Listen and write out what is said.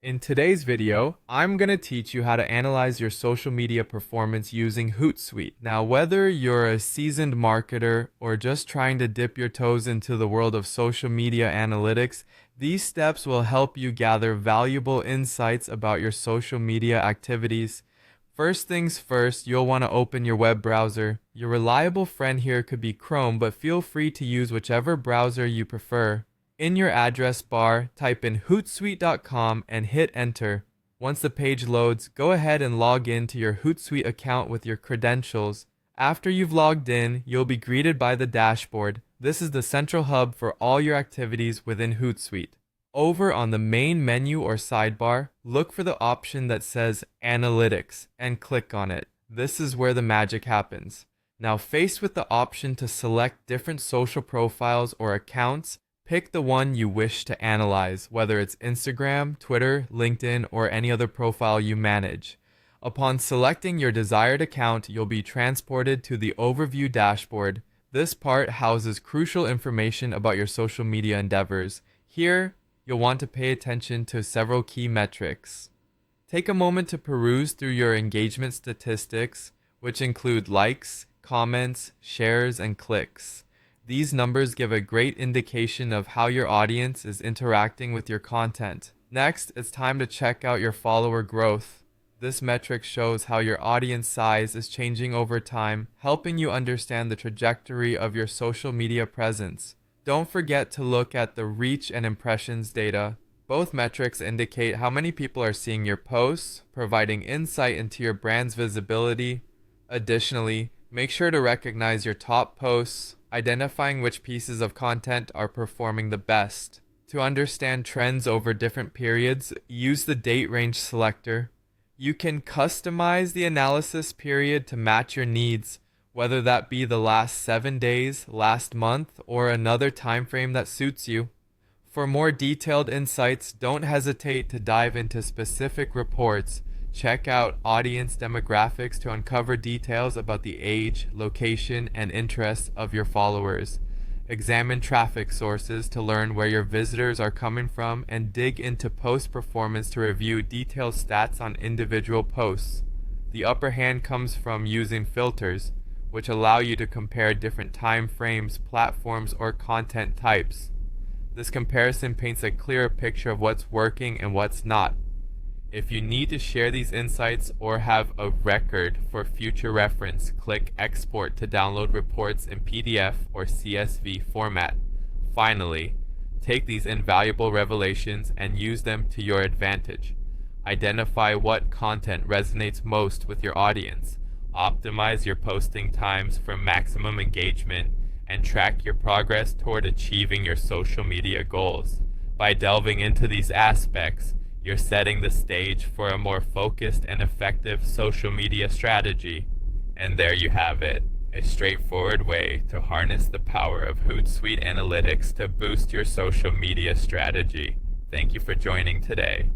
In today's video, I'm going to teach you how to analyze your social media performance using Hootsuite. Now, whether you're a seasoned marketer or just trying to dip your toes into the world of social media analytics, these steps will help you gather valuable insights about your social media activities. First things first, you'll want to open your web browser. Your reliable friend here could be Chrome, but feel free to use whichever browser you prefer. In your address bar, type in hootsuite.com and hit enter. Once the page loads, go ahead and log in to your Hootsuite account with your credentials. After you've logged in, you'll be greeted by the dashboard. This is the central hub for all your activities within Hootsuite. Over on the main menu or sidebar, look for the option that says Analytics and click on it. This is where the magic happens. Now, faced with the option to select different social profiles or accounts, pick the one you wish to analyze, whether it's Instagram, Twitter, LinkedIn, or any other profile you manage. Upon selecting your desired account, you'll be transported to the Overview dashboard. This part houses crucial information about your social media endeavors. Here, you'll want to pay attention to several key metrics. Take a moment to peruse through your engagement statistics, which include likes, comments, shares, and clicks. These numbers give a great indication of how your audience is interacting with your content. Next, it's time to check out your follower growth. This metric shows how your audience size is changing over time, helping you understand the trajectory of your social media presence. Don't forget to look at the reach and impressions data. Both metrics indicate how many people are seeing your posts, providing insight into your brand's visibility. Additionally, make sure to recognize your top posts, identifying which pieces of content are performing the best. To understand trends over different periods, use the date range selector. You can customize the analysis period to match your needs, whether that be the last 7 days, last month, or another time frame that suits you. For more detailed insights, don't hesitate to dive into specific reports. Check out audience demographics to uncover details about the age, location, and interests of your followers. Examine traffic sources to learn where your visitors are coming from, and dig into post performance to review detailed stats on individual posts. The upper hand comes from using filters, which allow you to compare different time frames, platforms, or content types. This comparison paints a clearer picture of what's working and what's not. If you need to share these insights or have a record for future reference, click Export to download reports in PDF or CSV format. Finally, take these invaluable revelations and use them to your advantage. Identify what content resonates most with your audience. Optimize your posting times for maximum engagement and track your progress toward achieving your social media goals. By delving into these aspects, you're setting the stage for a more focused and effective social media strategy. And there you have it, a straightforward way to harness the power of Hootsuite Analytics to boost your social media strategy. Thank you for joining today.